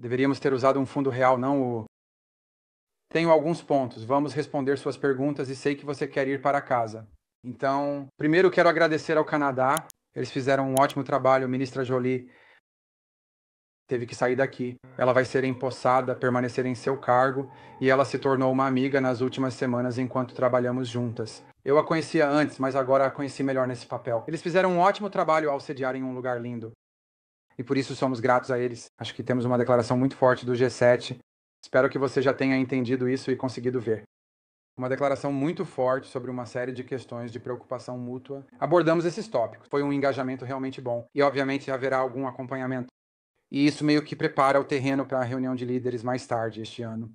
Deveríamos ter usado um fundo real, não o... Tenho alguns pontos. Vamos responder suas perguntas e sei que você quer ir para casa. Então, primeiro quero agradecer ao Canadá. Eles fizeram um ótimo trabalho. A ministra Jolie teve que sair daqui. Ela vai ser empossada, permanecer em seu cargo, e ela se tornou uma amiga nas últimas semanas enquanto trabalhamos juntas. Eu a conhecia antes, mas agora a conheci melhor nesse papel. Eles fizeram um ótimo trabalho ao sediarem um lugar lindo. E por isso somos gratos a eles. Acho que temos uma declaração muito forte do G7. Espero que você já tenha entendido isso e conseguido ver. Uma declaração muito forte sobre uma série de questões de preocupação mútua. Abordamos esses tópicos. Foi um engajamento realmente bom. E obviamente haverá algum acompanhamento. E isso meio que prepara o terreno para a reunião de líderes mais tarde este ano.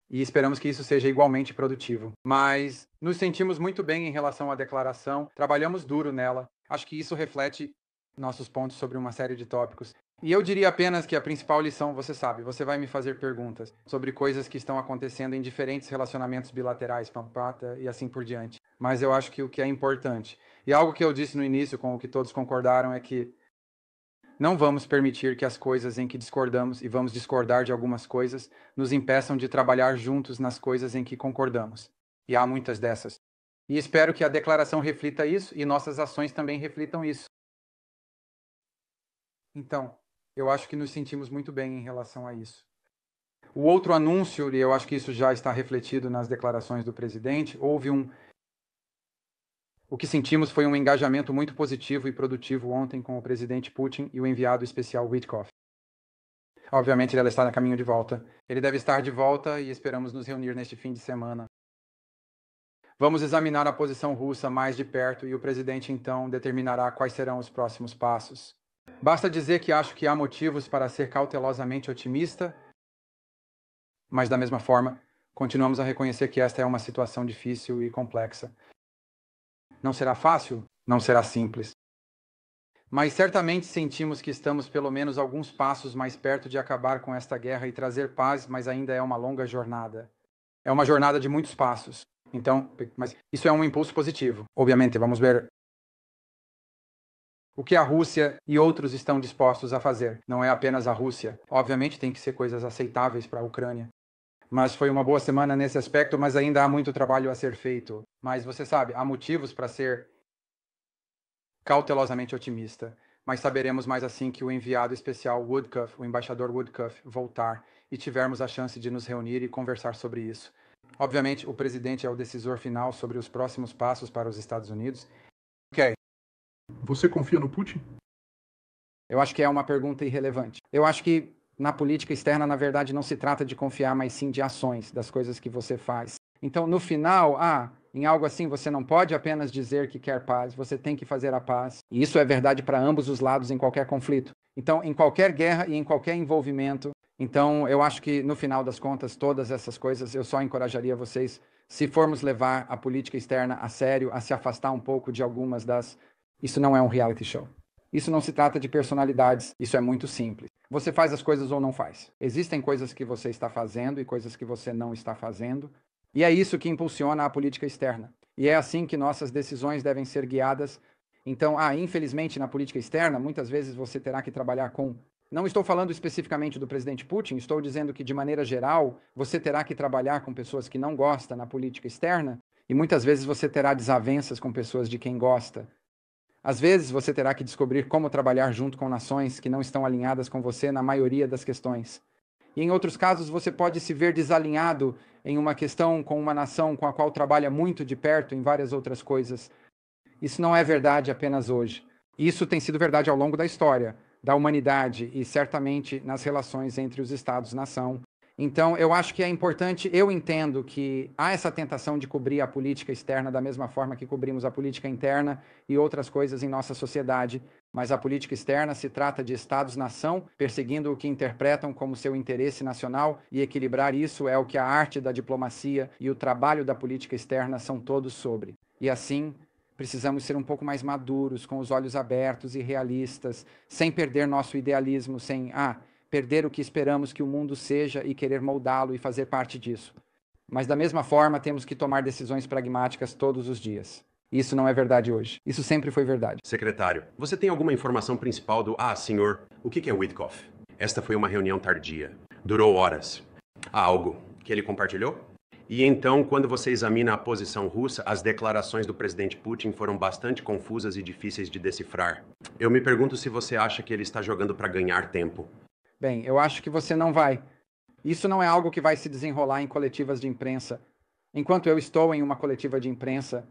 E esperamos que isso seja igualmente produtivo. Mas nos sentimos muito bem em relação à declaração. Trabalhamos duro nela. Acho que isso reflete nossos pontos sobre uma série de tópicos. E eu diria apenas que a principal lição, você sabe, você vai me fazer perguntas sobre coisas que estão acontecendo em diferentes relacionamentos bilaterais, pampata e assim por diante. Mas eu acho que o que é importante, e algo que eu disse no início, com o que todos concordaram, é que não vamos permitir que as coisas em que discordamos, e vamos discordar de algumas coisas, nos impeçam de trabalhar juntos nas coisas em que concordamos. E há muitas dessas. E espero que a declaração reflita isso e nossas ações também reflitam isso. Então, eu acho que nos sentimos muito bem em relação a isso. O outro anúncio, e eu acho que isso já está refletido nas declarações do presidente, o que sentimos foi um engajamento muito positivo e produtivo ontem com o presidente Putin e o enviado especial Witkoff. Obviamente, ele está a caminho de volta. Ele deve estar de volta e esperamos nos reunir neste fim de semana. Vamos examinar a posição russa mais de perto e o presidente então determinará quais serão os próximos passos. Basta dizer que acho que há motivos para ser cautelosamente otimista, mas da mesma forma, continuamos a reconhecer que esta é uma situação difícil e complexa. Não será fácil? Não será simples. Mas certamente sentimos que estamos pelo menos alguns passos mais perto de acabar com esta guerra e trazer paz, mas ainda é uma longa jornada. É uma jornada de muitos passos. Então, mas isso é um impulso positivo. Obviamente, vamos ver o que a Rússia e outros estão dispostos a fazer. Não é apenas a Rússia. Obviamente tem que ser coisas aceitáveis para a Ucrânia. Mas foi uma boa semana nesse aspecto, mas ainda há muito trabalho a ser feito. Mas você sabe, há motivos para ser cautelosamente otimista. Mas saberemos mais assim que o enviado especial Woodcuff, o embaixador Woodcuff, voltar e tivermos a chance de nos reunir e conversar sobre isso. Obviamente, o presidente é o decisor final sobre os próximos passos para os Estados Unidos. Ok. Você confia no Putin? Eu acho que é uma pergunta irrelevante. Eu acho que na política externa, na verdade, não se trata de confiar, mas sim de ações, das coisas que você faz. Então, no final, em algo assim, você não pode apenas dizer que quer paz, você tem que fazer a paz. E isso é verdade para ambos os lados em qualquer conflito. Então, em qualquer guerra e em qualquer envolvimento. Então, eu acho que, no final das contas, todas essas coisas, eu só encorajaria vocês, se formos levar a política externa a sério, a se afastar um pouco de algumas das... Isso não é um reality show. Isso não se trata de personalidades, isso é muito simples. Você faz as coisas ou não faz. Existem coisas que você está fazendo e coisas que você não está fazendo. E é isso que impulsiona a política externa. E é assim que nossas decisões devem ser guiadas. Então, infelizmente, na política externa, muitas vezes você terá que trabalhar com... Não estou falando especificamente do presidente Putin, estou dizendo que, de maneira geral, você terá que trabalhar com pessoas que não gostam na política externa e muitas vezes você terá desavenças com pessoas de quem gosta. Às vezes, você terá que descobrir como trabalhar junto com nações que não estão alinhadas com você na maioria das questões. E em outros casos, você pode se ver desalinhado em uma questão com uma nação com a qual trabalha muito de perto em várias outras coisas. Isso não é verdade apenas hoje. Isso tem sido verdade ao longo da história, da humanidade e certamente nas relações entre os Estados-nação. Então, eu acho que é importante, eu entendo que há essa tentação de cobrir a política externa da mesma forma que cobrimos a política interna e outras coisas em nossa sociedade, mas a política externa se trata de Estados-nação perseguindo o que interpretam como seu interesse nacional e equilibrar isso é o que a arte da diplomacia e o trabalho da política externa são todos sobre. E assim, precisamos ser um pouco mais maduros, com os olhos abertos e realistas, sem perder nosso idealismo, sem perder o que esperamos que o mundo seja e querer moldá-lo e fazer parte disso. Mas da mesma forma, temos que tomar decisões pragmáticas todos os dias. Isso não é verdade hoje. Isso sempre foi verdade. Secretário, você tem alguma informação principal do senhor, o que é Witkoff? Esta foi uma reunião tardia. Durou horas. Há algo que ele compartilhou? E então, quando você examina a posição russa, as declarações do presidente Putin foram bastante confusas e difíceis de decifrar. Eu me pergunto se você acha que ele está jogando para ganhar tempo. Bem, eu acho que você não vai. Isso não é algo que vai se desenrolar em coletivas de imprensa. Enquanto eu estou em uma coletiva de imprensa...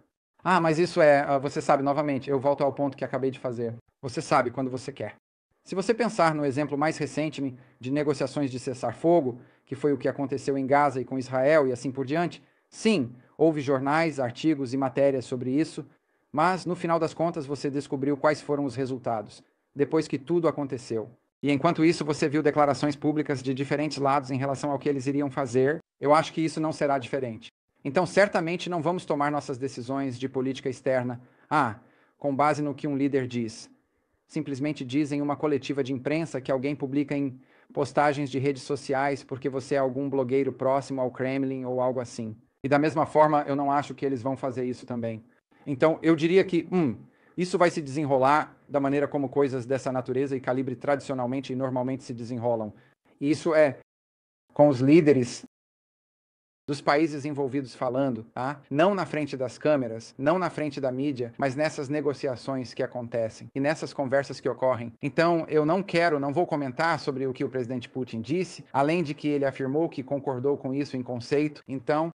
mas isso você sabe, novamente, eu volto ao ponto que acabei de fazer. Você sabe quando você quer. Se você pensar no exemplo mais recente de negociações de cessar-fogo, que foi o que aconteceu em Gaza e com Israel e assim por diante, sim, houve jornais, artigos e matérias sobre isso, mas no final das contas você descobriu quais foram os resultados, depois que tudo aconteceu. E enquanto isso você viu declarações públicas de diferentes lados em relação ao que eles iriam fazer, eu acho que isso não será diferente. Então, certamente não vamos tomar nossas decisões de política externa, com base no que um líder diz. Simplesmente dizem em uma coletiva de imprensa que alguém publica em postagens de redes sociais porque você é algum blogueiro próximo ao Kremlin ou algo assim. E da mesma forma, eu não acho que eles vão fazer isso também. Então, eu diria que, isso vai se desenrolar da maneira como coisas dessa natureza e calibre tradicionalmente e normalmente se desenrolam. E isso é com os líderes dos países envolvidos falando, tá? Não na frente das câmeras, não na frente da mídia, mas nessas negociações que acontecem e nessas conversas que ocorrem. Então, eu não vou comentar sobre o que o presidente Putin disse, além de que ele afirmou que concordou com isso em conceito. Então,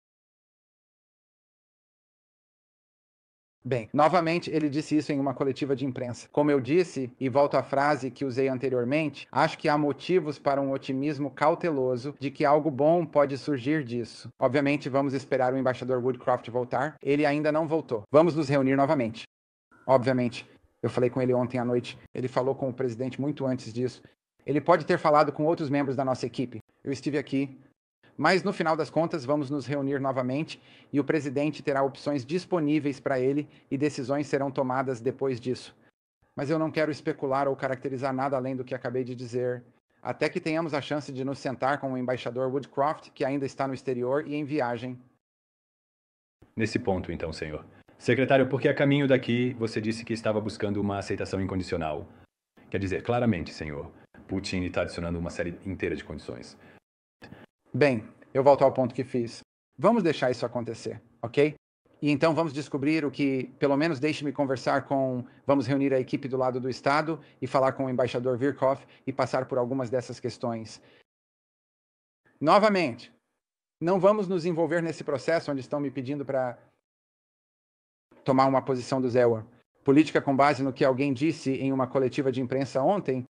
bem, novamente, ele disse isso em uma coletiva de imprensa. Como eu disse, e volto à frase que usei anteriormente, acho que há motivos para um otimismo cauteloso de que algo bom pode surgir disso. Obviamente, vamos esperar o embaixador Woodcroft voltar. Ele ainda não voltou. Vamos nos reunir novamente. Obviamente, eu falei com ele ontem à noite. Ele falou com o presidente muito antes disso. Ele pode ter falado com outros membros da nossa equipe. Eu estive aqui. Mas, no final das contas, vamos nos reunir novamente e o presidente terá opções disponíveis para ele e decisões serão tomadas depois disso. Mas eu não quero especular ou caracterizar nada além do que acabei de dizer, até que tenhamos a chance de nos sentar com o embaixador Woodcroft, que ainda está no exterior e em viagem. Nesse ponto, então, senhor. Secretário, porque a caminho daqui você disse que estava buscando uma aceitação incondicional. Quer dizer, claramente, senhor, Putin está adicionando uma série inteira de condições. Bem, eu volto ao ponto que fiz. Vamos deixar isso acontecer, ok? E então vamos descobrir o que, pelo menos deixe-me conversar vamos reunir a equipe do lado do Estado e falar com o embaixador Virkov e passar por algumas dessas questões. Novamente, não vamos nos envolver nesse processo onde estão me pedindo para tomar uma posição do Zéuer. Política com base no que alguém disse em uma coletiva de imprensa ontem.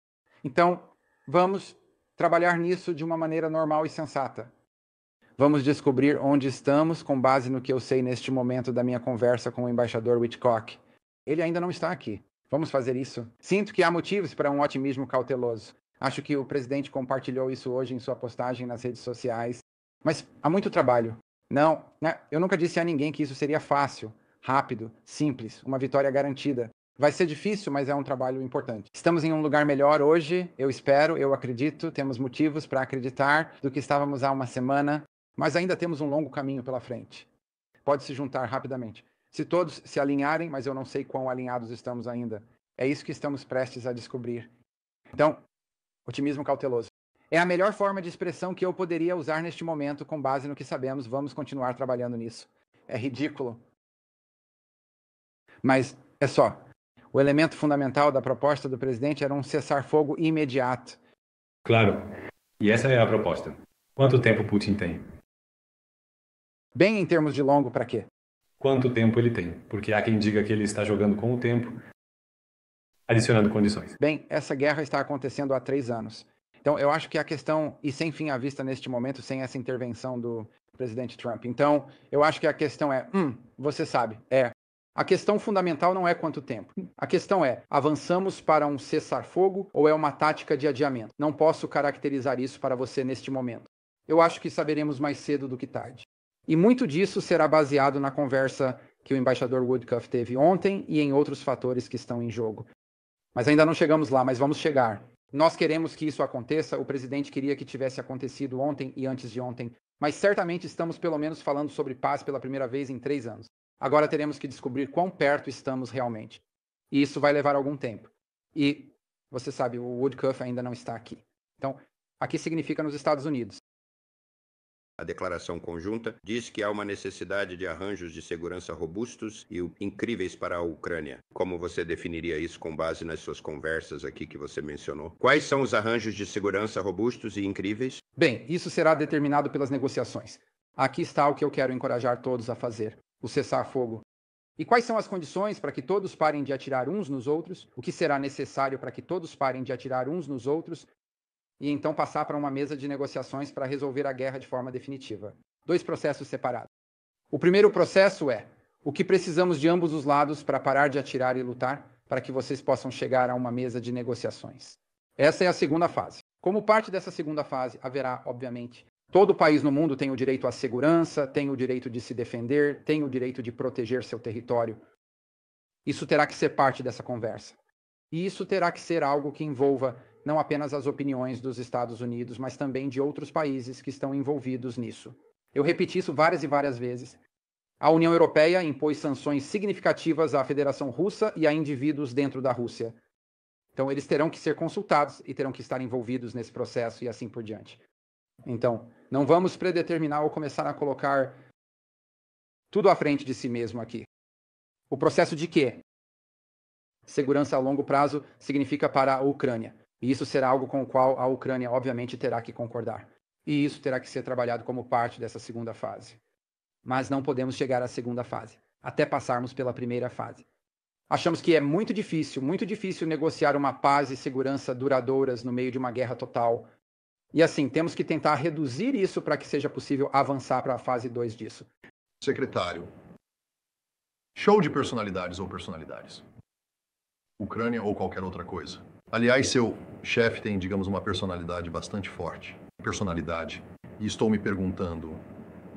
Então, vamos trabalhar nisso de uma maneira normal e sensata. Vamos descobrir onde estamos com base no que eu sei neste momento da minha conversa com o embaixador Whitcock. Ele ainda não está aqui. Vamos fazer isso. Sinto que há motivos para um otimismo cauteloso. Acho que o presidente compartilhou isso hoje em sua postagem nas redes sociais. Mas há muito trabalho. Não, eu nunca disse a ninguém que isso seria fácil, rápido, simples, uma vitória garantida. Vai ser difícil, mas é um trabalho importante. Estamos em um lugar melhor hoje, eu espero, eu acredito, temos motivos para acreditar do que estávamos há uma semana, mas ainda temos um longo caminho pela frente. Pode se juntar rapidamente. Se todos se alinharem, mas eu não sei quão alinhados estamos ainda. É isso que estamos prestes a descobrir. Então, otimismo cauteloso. É a melhor forma de expressão que eu poderia usar neste momento, com base no que sabemos. Vamos continuar trabalhando nisso. É ridículo. Mas é só. O elemento fundamental da proposta do presidente era um cessar-fogo imediato. Claro. E essa é a proposta. Quanto tempo Putin tem? Bem em termos de longo, para quê? Quanto tempo ele tem? Porque há quem diga que ele está jogando com o tempo, adicionando condições. Bem, essa guerra está acontecendo há 3 anos. Então, eu acho que a questão, e sem fim à vista neste momento, sem essa intervenção do presidente Trump. Então, eu acho que a questão é, você sabe, a questão fundamental não é quanto tempo. A questão é, avançamos para um cessar-fogo ou é uma tática de adiamento? Não posso caracterizar isso para você neste momento. Eu acho que saberemos mais cedo do que tarde. E muito disso será baseado na conversa que o embaixador Woodcroft teve ontem e em outros fatores que estão em jogo. Mas ainda não chegamos lá, mas vamos chegar. Nós queremos que isso aconteça, o presidente queria que tivesse acontecido ontem e antes de ontem, mas certamente estamos pelo menos falando sobre paz pela primeira vez em 3 anos. Agora teremos que descobrir quão perto estamos realmente. E isso vai levar algum tempo. E, você sabe, o Woodcroft ainda não está aqui. Então, aqui significa nos Estados Unidos. A declaração conjunta diz que há uma necessidade de arranjos de segurança robustos e incríveis para a Ucrânia. Como você definiria isso com base nas suas conversas aqui que você mencionou? Quais são os arranjos de segurança robustos e incríveis? Bem, isso será determinado pelas negociações. Aqui está o que eu quero encorajar todos a fazer: o cessar-fogo. E quais são as condições para que todos parem de atirar uns nos outros? O que será necessário para que todos parem de atirar uns nos outros? E então passar para uma mesa de negociações para resolver a guerra de forma definitiva. 2 processos separados. O primeiro processo é o que precisamos de ambos os lados para parar de atirar e lutar para que vocês possam chegar a uma mesa de negociações. Essa é a segunda fase. Como parte dessa segunda fase, haverá, obviamente, todo país no mundo tem o direito à segurança, tem o direito de se defender, tem o direito de proteger seu território. Isso terá que ser parte dessa conversa. E isso terá que ser algo que envolva não apenas as opiniões dos Estados Unidos, mas também de outros países que estão envolvidos nisso. Eu repeti isso várias e várias vezes. A União Europeia impôs sanções significativas à Federação Russa e a indivíduos dentro da Rússia. Então, eles terão que ser consultados e terão que estar envolvidos nesse processo e assim por diante. Então, não vamos predeterminar ou começar a colocar tudo à frente de si mesmo aqui. O processo de quê? Segurança a longo prazo significa para a Ucrânia. E isso será algo com o qual a Ucrânia, obviamente, terá que concordar. E isso terá que ser trabalhado como parte dessa segunda fase. Mas não podemos chegar à segunda fase, até passarmos pela primeira fase. Achamos que é muito difícil negociar uma paz e segurança duradouras no meio de uma guerra total. E assim, temos que tentar reduzir isso para que seja possível avançar para a fase 2 disso. Secretário, show de personalidades ou personalidades. Ucrânia ou qualquer outra coisa. Aliás, seu chefe tem, digamos, uma personalidade bastante forte. Personalidade. E estou me perguntando,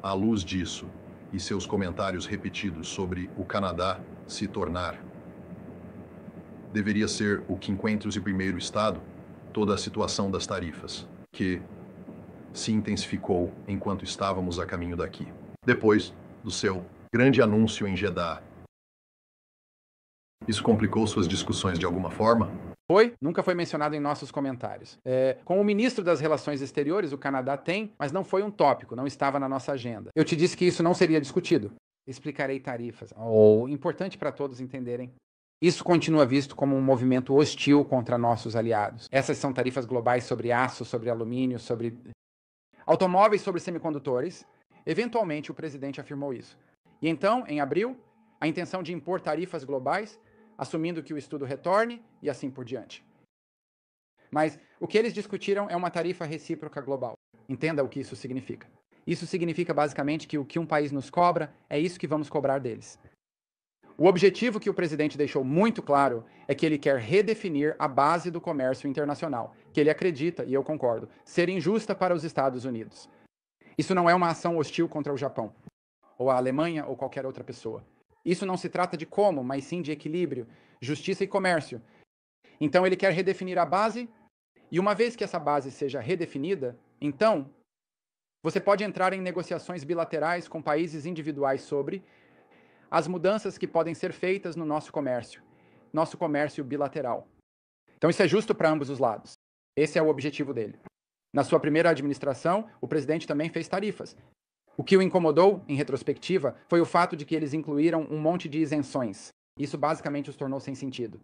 à luz disso e seus comentários repetidos sobre o Canadá se tornar, deveria ser o 501º estado, toda a situação das tarifas, que se intensificou enquanto estávamos a caminho daqui. Depois do seu grande anúncio em Jeddah. Isso complicou suas discussões de alguma forma? Nunca foi mencionado em nossos comentários. Com o ministro das Relações Exteriores, o Canadá tem, mas não foi um tópico, não estava na nossa agenda. Eu te disse que isso não seria discutido. Explicarei tarifas. Importante para todos entenderem. Isso continua visto como um movimento hostil contra nossos aliados. Essas são tarifas globais sobre aço, sobre alumínio, sobre automóveis, sobre semicondutores. Eventualmente, o presidente afirmou isso. E então, em abril, a intenção de impor tarifas globais, assumindo que o estudo retorne e assim por diante. Mas o que eles discutiram é uma tarifa recíproca global. Entenda o que isso significa. Isso significa basicamente que o que um país nos cobra é isso que vamos cobrar deles. O objetivo que o presidente deixou muito claro é que ele quer redefinir a base do comércio internacional, que ele acredita, e eu concordo, ser injusta para os Estados Unidos. Isso não é uma ação hostil contra o Japão, ou a Alemanha, ou qualquer outra pessoa. Isso não se trata de como, mas sim de equilíbrio, justiça e comércio. Então ele quer redefinir a base, e uma vez que essa base seja redefinida, então você pode entrar em negociações bilaterais com países individuais sobre as mudanças que podem ser feitas no nosso comércio bilateral. Então isso é justo para ambos os lados. Esse é o objetivo dele. Na sua primeira administração, o presidente também fez tarifas. O que o incomodou, em retrospectiva, foi o fato de que eles incluíram um monte de isenções. Isso basicamente os tornou sem sentido.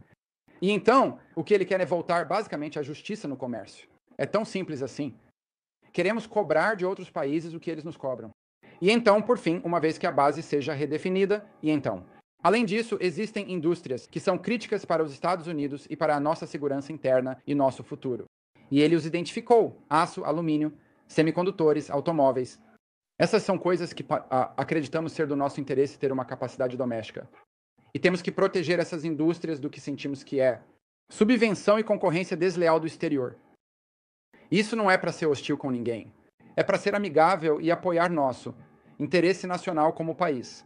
E então, o que ele quer é voltar basicamente à justiça no comércio. É tão simples assim. Queremos cobrar de outros países o que eles nos cobram. E então, por fim, uma vez que a base seja redefinida, e então? Além disso, existem indústrias que são críticas para os Estados Unidos e para a nossa segurança interna e nosso futuro. E ele os identificou: aço, alumínio, semicondutores, automóveis. Essas são coisas que acreditamos ser do nosso interesse ter uma capacidade doméstica. E temos que proteger essas indústrias do que sentimos que é subvenção e concorrência desleal do exterior. Isso não é para ser hostil com ninguém. É para ser amigável e apoiar nosso interesse nacional como país.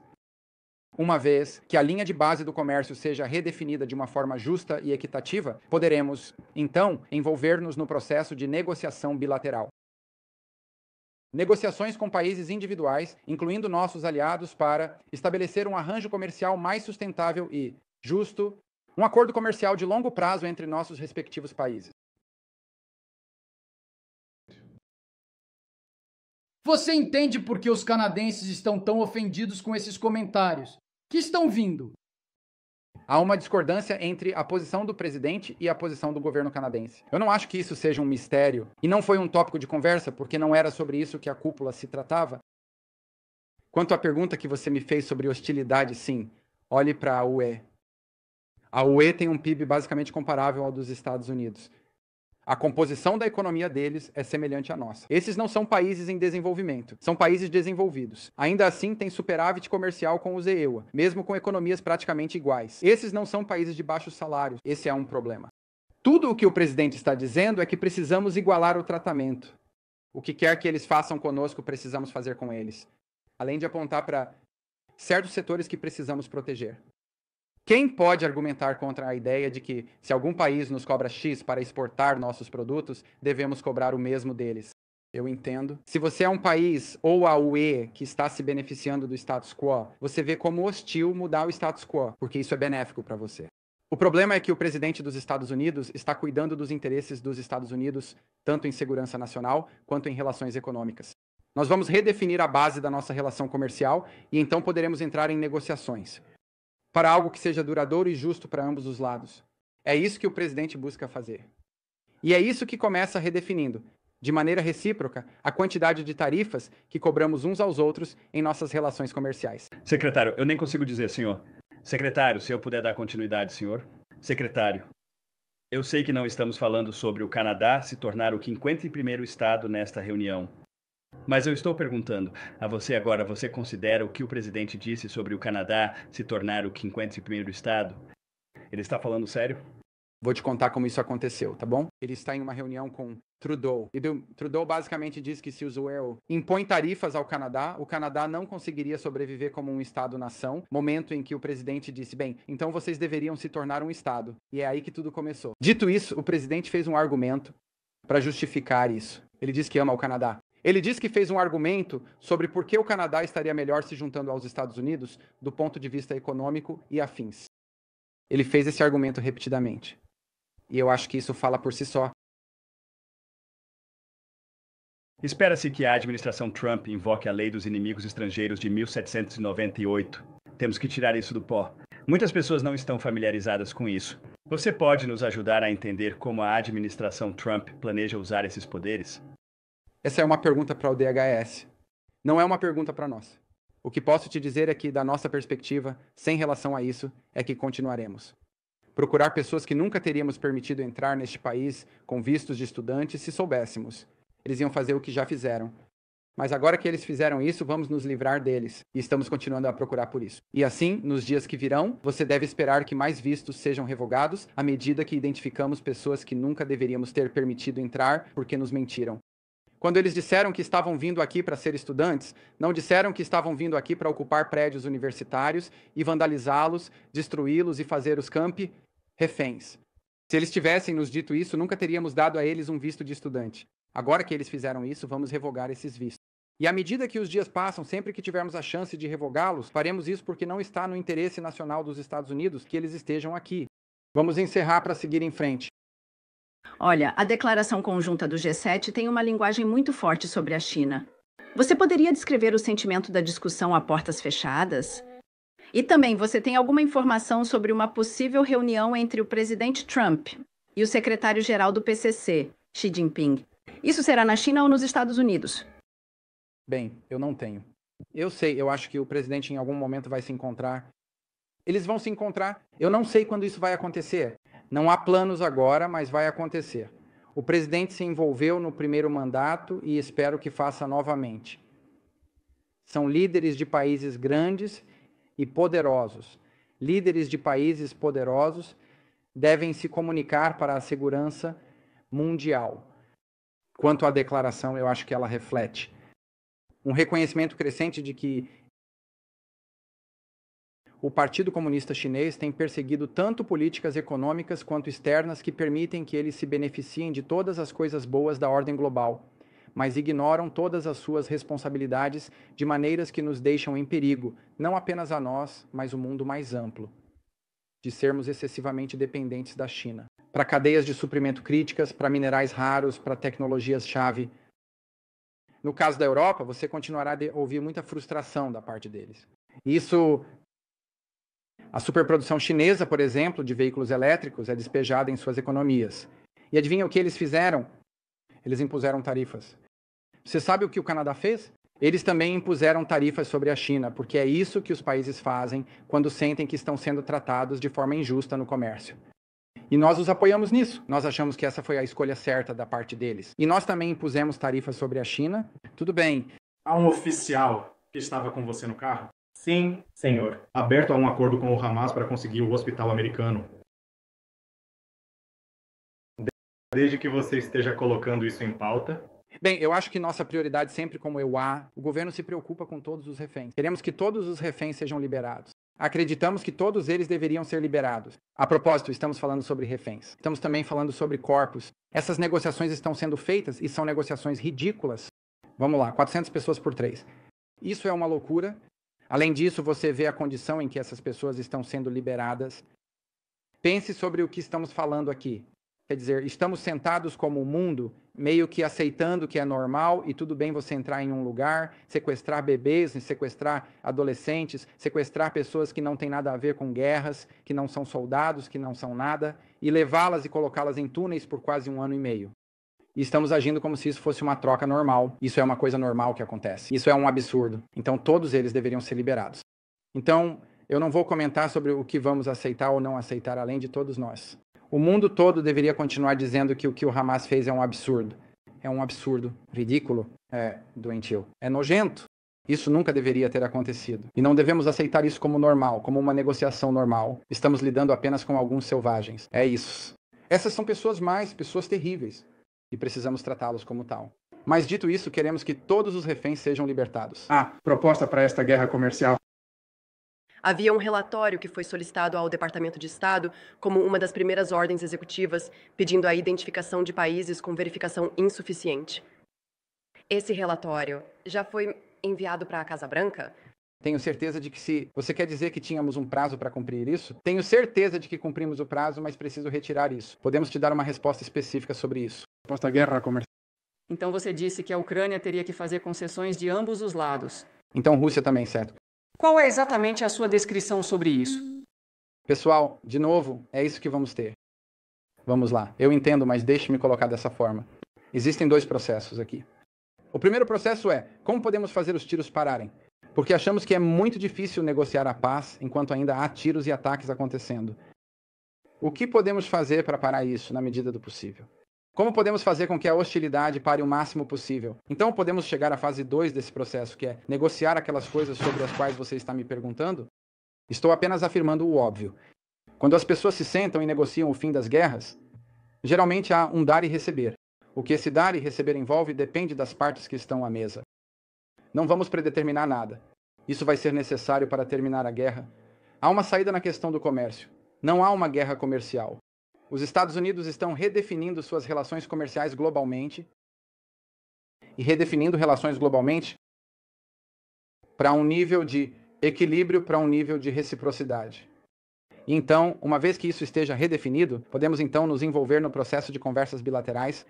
Uma vez que a linha de base do comércio seja redefinida de uma forma justa e equitativa, poderemos, então, envolver-nos no processo de negociação bilateral. Negociações com países individuais, incluindo nossos aliados, para estabelecer um arranjo comercial mais sustentável e justo, um acordo comercial de longo prazo entre nossos respectivos países. Você entende por que os canadenses estão tão ofendidos com esses comentários? Que estão vindo? Há uma discordância entre a posição do presidente e a posição do governo canadense. Eu não acho que isso seja um mistério, e não foi um tópico de conversa, porque não era sobre isso que a cúpula se tratava. Quanto à pergunta que você me fez sobre hostilidade, sim, olhe para a UE. A UE tem um PIB basicamente comparável ao dos Estados Unidos. A composição da economia deles é semelhante à nossa. Esses não são países em desenvolvimento, são países desenvolvidos. Ainda assim, tem superávit comercial com os EUA, mesmo com economias praticamente iguais. Esses não são países de baixos salários. Esse é um problema. Tudo o que o presidente está dizendo é que precisamos igualar o tratamento. O que quer que eles façam conosco, precisamos fazer com eles. Além de apontar para certos setores que precisamos proteger. Quem pode argumentar contra a ideia de que, se algum país nos cobra X para exportar nossos produtos, devemos cobrar o mesmo deles? Eu entendo. Se você é um país ou a UE que está se beneficiando do status quo, você vê como hostil mudar o status quo, porque isso é benéfico para você. O problema é que o presidente dos Estados Unidos está cuidando dos interesses dos Estados Unidos, tanto em segurança nacional quanto em relações econômicas. Nós vamos redefinir a base da nossa relação comercial e então poderemos entrar em negociações para algo que seja duradouro e justo para ambos os lados. É isso que o presidente busca fazer. E é isso que começa redefinindo, de maneira recíproca, a quantidade de tarifas que cobramos uns aos outros em nossas relações comerciais. Secretário, eu nem consigo dizer, senhor. Secretário, se eu puder dar continuidade, senhor. Secretário, eu sei que não estamos falando sobre o Canadá se tornar o 51º estado nesta reunião. Mas eu estou perguntando a você agora, você considera o que o presidente disse sobre o Canadá se tornar o 51º estado? Ele está falando sério? Vou te contar como isso aconteceu, tá bom? Ele está em uma reunião com Trudeau. E Trudeau basicamente diz que se o Zuel impõe tarifas ao Canadá, o Canadá não conseguiria sobreviver como um Estado-nação, momento em que o presidente disse, bem, então vocês deveriam se tornar um Estado. E é aí que tudo começou. Dito isso, o presidente fez um argumento para justificar isso. Ele diz que ama o Canadá. Ele diz que fez um argumento sobre por que o Canadá estaria melhor se juntando aos Estados Unidos do ponto de vista econômico e afins. Ele fez esse argumento repetidamente. E eu acho que isso fala por si só. Espera-se que a administração Trump invoque a Lei dos Inimigos Estrangeiros de 1798. Temos que tirar isso do pó. Muitas pessoas não estão familiarizadas com isso. Você pode nos ajudar a entender como a administração Trump planeja usar esses poderes? Essa é uma pergunta para o DHS. Não é uma pergunta para nós. O que posso te dizer é que, da nossa perspectiva, sem relação a isso, é que continuaremos. Procurar pessoas que nunca teríamos permitido entrar neste país com vistos de estudante se soubéssemos. Eles iam fazer o que já fizeram. Mas agora que eles fizeram isso, vamos nos livrar deles. E estamos continuando a procurar por isso. E assim, nos dias que virão, você deve esperar que mais vistos sejam revogados à medida que identificamos pessoas que nunca deveríamos ter permitido entrar porque nos mentiram. Quando eles disseram que estavam vindo aqui para ser estudantes, não disseram que estavam vindo aqui para ocupar prédios universitários e vandalizá-los, destruí-los e fazer os campi reféns. Se eles tivessem nos dito isso, nunca teríamos dado a eles um visto de estudante. Agora que eles fizeram isso, vamos revogar esses vistos. E à medida que os dias passam, sempre que tivermos a chance de revogá-los, faremos isso porque não está no interesse nacional dos Estados Unidos que eles estejam aqui. Vamos encerrar para seguir em frente. Olha, a declaração conjunta do G7 tem uma linguagem muito forte sobre a China. Você poderia descrever o sentimento da discussão a portas fechadas? E também, você tem alguma informação sobre uma possível reunião entre o presidente Trump e o secretário-geral do PCC, Xi Jinping? Isso será na China ou nos Estados Unidos? Bem, eu não tenho. Eu sei, eu acho que o presidente em algum momento vai se encontrar. Eles vão se encontrar. Eu não sei quando isso vai acontecer. Não há planos agora, mas vai acontecer. O presidente se envolveu no primeiro mandato e espero que faça novamente. São líderes de países grandes e poderosos. Líderes de países poderosos devem se comunicar para a segurança mundial. Quanto à declaração, eu acho que ela reflete um reconhecimento crescente de que o Partido Comunista Chinês tem perseguido tanto políticas econômicas quanto externas que permitem que eles se beneficiem de todas as coisas boas da ordem global, mas ignoram todas as suas responsabilidades de maneiras que nos deixam em perigo, não apenas a nós, mas o mundo mais amplo, de sermos excessivamente dependentes da China. Para cadeias de suprimento críticas, para minerais raros, para tecnologias-chave. No caso da Europa, você continuará a ouvir muita frustração da parte deles. Isso, a superprodução chinesa, por exemplo, de veículos elétricos é despejada em suas economias. E adivinha o que eles fizeram? Eles impuseram tarifas. Você sabe o que o Canadá fez? Eles também impuseram tarifas sobre a China, porque é isso que os países fazem quando sentem que estão sendo tratados de forma injusta no comércio. E nós os apoiamos nisso. Nós achamos que essa foi a escolha certa da parte deles. E nós também impusemos tarifas sobre a China. Tudo bem. Há um oficial que estava com você no carro? Sim, senhor. Aberto a um acordo com o Hamas para conseguir o hospital americano. Desde que você esteja colocando isso em pauta. Bem, eu acho que nossa prioridade sempre como EUA, o governo se preocupa com todos os reféns. Queremos que todos os reféns sejam liberados. Acreditamos que todos eles deveriam ser liberados. A propósito, estamos falando sobre reféns. Estamos também falando sobre corpos. Essas negociações estão sendo feitas e são negociações ridículas. Vamos lá, 400 pessoas por 3. Isso é uma loucura. Além disso, você vê a condição em que essas pessoas estão sendo liberadas. Pense sobre o que estamos falando aqui. Quer dizer, estamos sentados como o mundo, meio que aceitando que é normal e tudo bem você entrar em um lugar, sequestrar bebês, sequestrar adolescentes, sequestrar pessoas que não têm nada a ver com guerras, que não são soldados, que não são nada, e levá-las e colocá-las em túneis por quase 1 ano e meio. E estamos agindo como se isso fosse uma troca normal. Isso é uma coisa normal que acontece. Isso é um absurdo. Então todos eles deveriam ser liberados. Então, eu não vou comentar sobre o que vamos aceitar ou não aceitar, além de todos nós. O mundo todo deveria continuar dizendo que o que o Hamas fez é um absurdo. É um absurdo, ridículo, doentio. É nojento. Isso nunca deveria ter acontecido. E não devemos aceitar isso como normal, como uma negociação normal. Estamos lidando apenas com alguns selvagens. É isso. Essas são pessoas terríveis. E precisamos tratá-los como tal. Mas dito isso, queremos que todos os reféns sejam libertados. Proposta para esta guerra comercial. Havia um relatório que foi solicitado ao Departamento de Estado como uma das primeiras ordens executivas, pedindo a identificação de países com verificação insuficiente. Esse relatório já foi enviado para a Casa Branca? Tenho certeza de que se... Você quer dizer que tínhamos um prazo para cumprir isso? Tenho certeza de que cumprimos o prazo, mas preciso retirar isso. Podemos te dar uma resposta específica sobre isso. Proposta guerra comercial. Então você disse que a Ucrânia teria que fazer concessões de ambos os lados. Então Rússia também, certo? Qual é exatamente a sua descrição sobre isso? Pessoal, de novo, é isso que vamos ter. Vamos lá. Eu entendo, mas deixe-me colocar dessa forma. Existem 2 processos aqui. O primeiro processo é, como podemos fazer os tiros pararem? Porque achamos que é muito difícil negociar a paz enquanto ainda há tiros e ataques acontecendo. O que podemos fazer para parar isso na medida do possível? Como podemos fazer com que a hostilidade pare o máximo possível? Então podemos chegar à fase 2 desse processo, que é negociar aquelas coisas sobre as quais você está me perguntando? Estou apenas afirmando o óbvio. Quando as pessoas se sentam e negociam o fim das guerras, geralmente há um dar e receber. O que esse dar e receber envolve depende das partes que estão à mesa. Não vamos predeterminar nada. Isso vai ser necessário para terminar a guerra. Há uma saída na questão do comércio. Não há uma guerra comercial. Os Estados Unidos estão redefinindo suas relações comerciais globalmente e redefinindo relações globalmente para um nível de equilíbrio, para um nível de reciprocidade. E então, uma vez que isso esteja redefinido, podemos então nos envolver no processo de conversas bilaterais,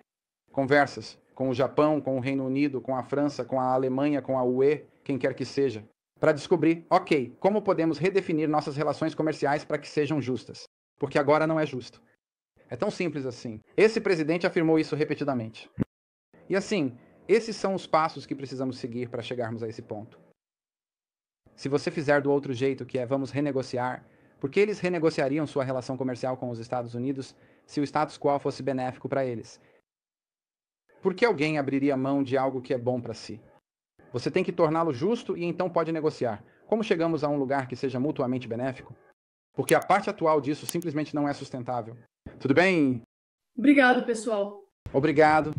conversas com o Japão, com o Reino Unido, com a França, com a Alemanha, com a UE, quem quer que seja, para descobrir, ok, como podemos redefinir nossas relações comerciais para que sejam justas. Porque agora não é justo. É tão simples assim. Esse presidente afirmou isso repetidamente. E assim, esses são os passos que precisamos seguir para chegarmos a esse ponto. Se você fizer do outro jeito, que é vamos renegociar, por que eles renegociariam sua relação comercial com os Estados Unidos se o status quo fosse benéfico para eles? Por que alguém abriria mão de algo que é bom para si? Você tem que torná-lo justo e então pode negociar. Como chegamos a um lugar que seja mutuamente benéfico? Porque a parte atual disso simplesmente não é sustentável. Tudo bem? Obrigado, pessoal. Obrigado.